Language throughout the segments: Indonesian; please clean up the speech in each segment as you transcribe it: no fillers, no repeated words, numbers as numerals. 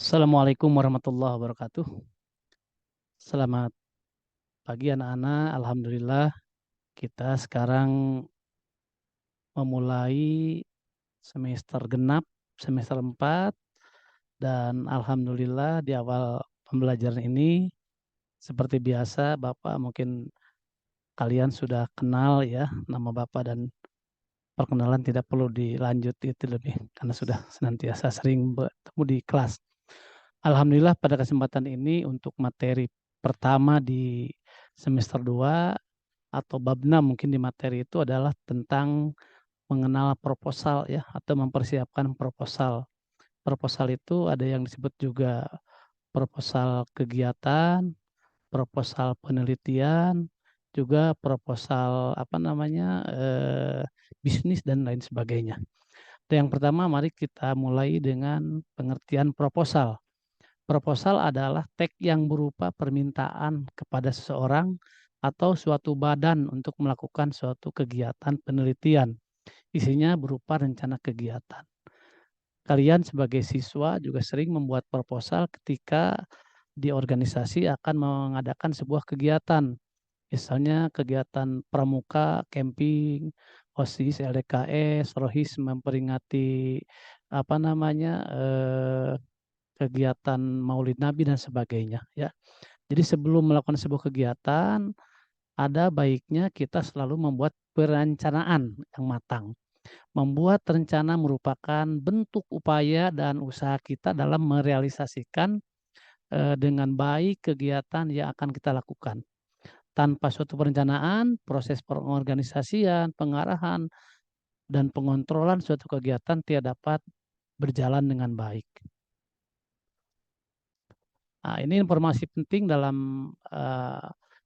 Assalamualaikum warahmatullahi wabarakatuh. Selamat pagi anak-anak. Alhamdulillah kita sekarang memulai semester genap, semester 4, dan alhamdulillah di awal pembelajaran ini seperti biasa Bapak mungkin kalian sudah kenal ya nama Bapak, dan perkenalan tidak perlu dilanjut itu lebih karena sudah senantiasa sering bertemu di kelas. Alhamdulillah pada kesempatan ini untuk materi pertama di semester 2 atau bab 6 mungkin di materi itu adalah tentang mengenal proposal ya atau mempersiapkan proposal. Proposal itu ada yang disebut juga proposal kegiatan, proposal penelitian, juga proposal bisnis dan lain sebagainya. Yang pertama mari kita mulai dengan pengertian proposal. Proposal adalah teks yang berupa permintaan kepada seseorang atau suatu badan untuk melakukan suatu kegiatan penelitian. Isinya berupa rencana kegiatan. Kalian sebagai siswa juga sering membuat proposal ketika di organisasi akan mengadakan sebuah kegiatan. Misalnya kegiatan pramuka, camping, OSIS, LDKS, ROHIS memperingati apa namanya eh, kegiatan Maulid Nabi dan sebagainya ya. Jadi sebelum melakukan sebuah kegiatan, ada baiknya kita selalu membuat perencanaan yang matang. Membuat rencana merupakan bentuk upaya dan usaha kita dalam merealisasikan dengan baik kegiatan yang akan kita lakukan. Tanpa suatu perencanaan, proses pengorganisasian, pengarahan, dan pengontrolan suatu kegiatan tidak dapat berjalan dengan baik. Nah, ini informasi penting dalam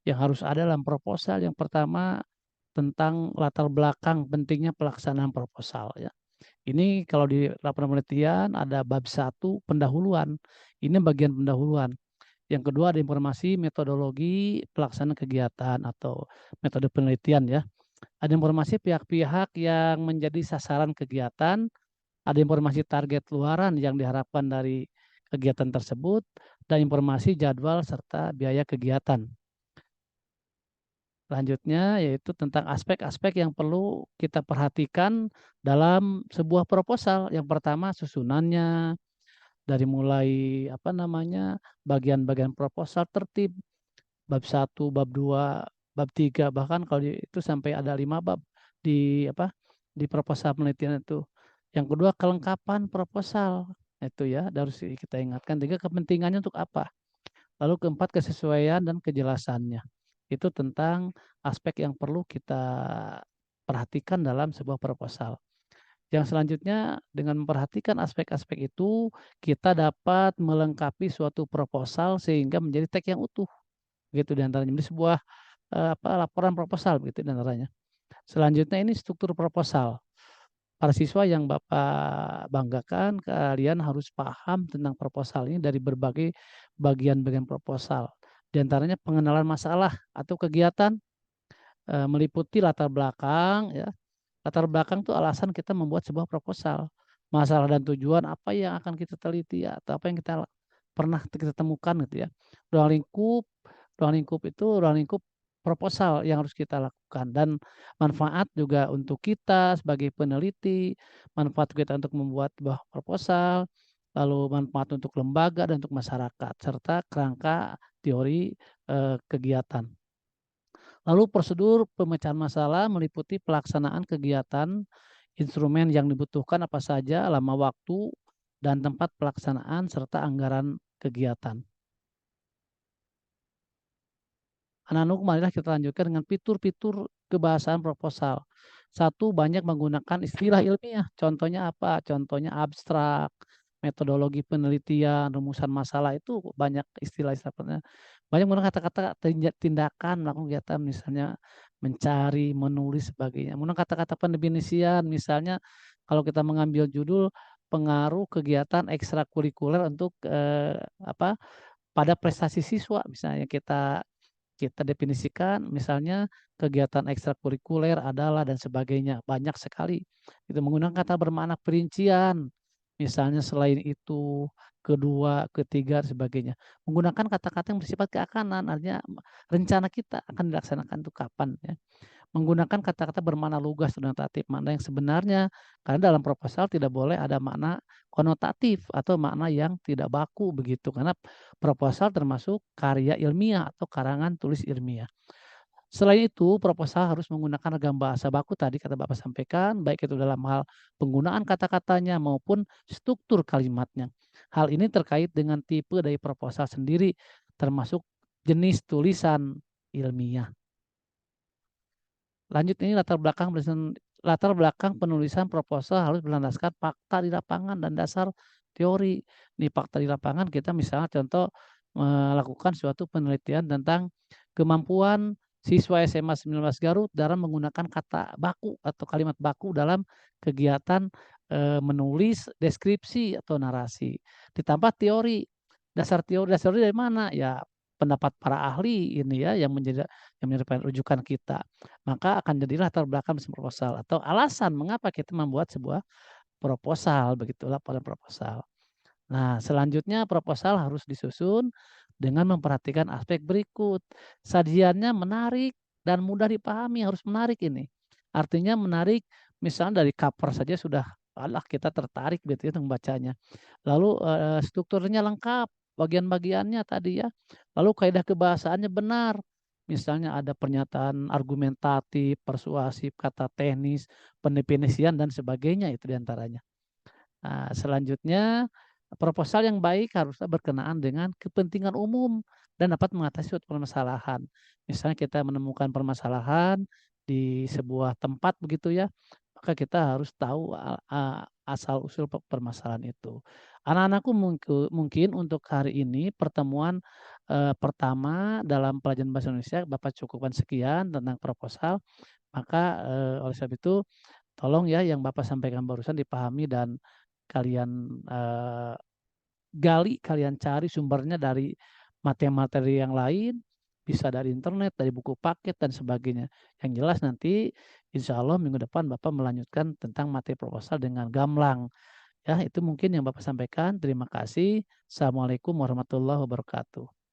yang harus ada dalam proposal. Yang pertama tentang latar belakang pentingnya pelaksanaan proposal ya. Ini kalau di laporan penelitian ada bab 1 pendahuluan. Ini bagian pendahuluan. Yang kedua ada informasi metodologi pelaksanaan kegiatan atau metode penelitian ya. Ada informasi pihak-pihak yang menjadi sasaran kegiatan, ada informasi target luaran yang diharapkan dari kegiatan tersebut, dan informasi jadwal serta biaya kegiatan. Selanjutnya yaitu tentang aspek-aspek yang perlu kita perhatikan dalam sebuah proposal. Yang pertama susunannya, dari mulai bagian-bagian proposal tertib, bab 1, bab 2, bab 3, bahkan kalau itu sampai ada 5 bab di proposal penelitian itu. Yang kedua kelengkapan proposal itu ya harus kita ingatkan. Tiga kepentingannya untuk apa. Lalu keempat kesesuaian dan kejelasannya. Itu tentang aspek yang perlu kita perhatikan dalam sebuah proposal. Yang selanjutnya dengan memperhatikan aspek-aspek itu kita dapat melengkapi suatu proposal sehingga menjadi teks yang utuh. Begitu diantaranya. Ini sebuah laporan proposal begitu diantaranya. Selanjutnya ini struktur proposal. Para siswa yang Bapak banggakan, kalian harus paham tentang proposal ini dari berbagai bagian-bagian proposal. Di antaranya pengenalan masalah atau kegiatan, meliputi latar belakang ya. Latar belakang itu alasan kita membuat sebuah proposal. Masalah dan tujuan apa yang akan kita teliti ya, atau apa yang kita pernah kita temukan gitu ya. Ruang lingkup proposal yang harus kita lakukan, dan manfaat juga untuk kita sebagai peneliti, manfaat kita untuk membuat sebuah proposal, lalu manfaat untuk lembaga dan untuk masyarakat serta kerangka teori kegiatan. Lalu prosedur pemecahan masalah meliputi pelaksanaan kegiatan, instrumen yang dibutuhkan apa saja, lama waktu, dan tempat pelaksanaan, serta anggaran kegiatan. Anak-anak, marilah kita lanjutkan dengan fitur-fitur kebahasaan proposal. Satu, banyak menggunakan istilah ilmiah. Contohnya apa? Contohnya abstrak, metodologi penelitian, rumusan masalah, itu banyak istilah-istilah. Banyak menggunakan kata-kata tindakan, melakukan kegiatan, misalnya mencari, menulis, sebagainya. Menggunakan kata-kata pendefinisian, misalnya kalau kita mengambil judul pengaruh kegiatan ekstrakurikuler untuk pada prestasi siswa, misalnya kita kita definisikan misalnya kegiatan ekstrakurikuler adalah dan sebagainya. Banyak sekali. Itu menggunakan kata bermakna perincian. Misalnya selain itu kedua, ketiga, dan sebagainya. Menggunakan kata-kata yang bersifat keakanan, artinya rencana kita akan dilaksanakan itu kapan ya. Menggunakan kata-kata bermakna lugas denotatif, makna yang sebenarnya, karena dalam proposal tidak boleh ada makna konotatif atau makna yang tidak baku begitu, karena proposal termasuk karya ilmiah atau karangan tulis ilmiah. Selain itu, proposal harus menggunakan ragam bahasa baku tadi kata Bapak sampaikan, baik itu dalam hal penggunaan kata-katanya maupun struktur kalimatnya. Hal ini terkait dengan tipe dari proposal sendiri, termasuk jenis tulisan ilmiah. Lanjut ini latar belakang penulisan proposal harus berlandaskan fakta di lapangan dan dasar teori. Di fakta di lapangan kita misalnya contoh melakukan suatu penelitian tentang kemampuan siswa SMA 19 Garut dalam menggunakan kata baku atau kalimat baku dalam kegiatan, menulis deskripsi atau narasi. Ditambah teori. Dasar teori dari mana? Ya pendapat para ahli ini ya yang menjadi rujukan kita. Maka akan jadi latar belakang mesin proposal atau alasan mengapa kita membuat sebuah proposal, begitulah pada proposal. Nah, selanjutnya proposal harus disusun dengan memperhatikan aspek berikut. Sajiannya menarik dan mudah dipahami, harus menarik ini. Artinya menarik misalnya dari cover saja sudah, alah kita tertarik gitu ya untuk membacanya. Lalu, strukturnya lengkap, bagian-bagiannya tadi ya. Lalu kaidah kebahasaannya benar. Misalnya ada pernyataan argumentatif, persuasif, kata teknis, pendefinisian dan sebagainya itu diantaranya. Nah, selanjutnya proposal yang baik harusnya berkenaan dengan kepentingan umum dan dapat mengatasi suatu permasalahan. Misalnya kita menemukan permasalahan di sebuah tempat begitu ya, maka kita harus tahu asal usul permasalahan itu. Anak-anakku mungkin untuk hari ini pertemuan pertama dalam pelajaran bahasa Indonesia Bapak cukupkan sekian tentang proposal. Maka oleh sebab itu tolong ya yang Bapak sampaikan barusan dipahami dan kalian, gali, kalian cari sumbernya dari materi-materi yang lain, bisa dari internet, dari buku paket dan sebagainya. Yang jelas nanti insya Allah minggu depan Bapak melanjutkan tentang materi proposal dengan gamblang. Ya itu mungkin yang Bapak sampaikan. Terima kasih. Assalamualaikum warahmatullahi wabarakatuh.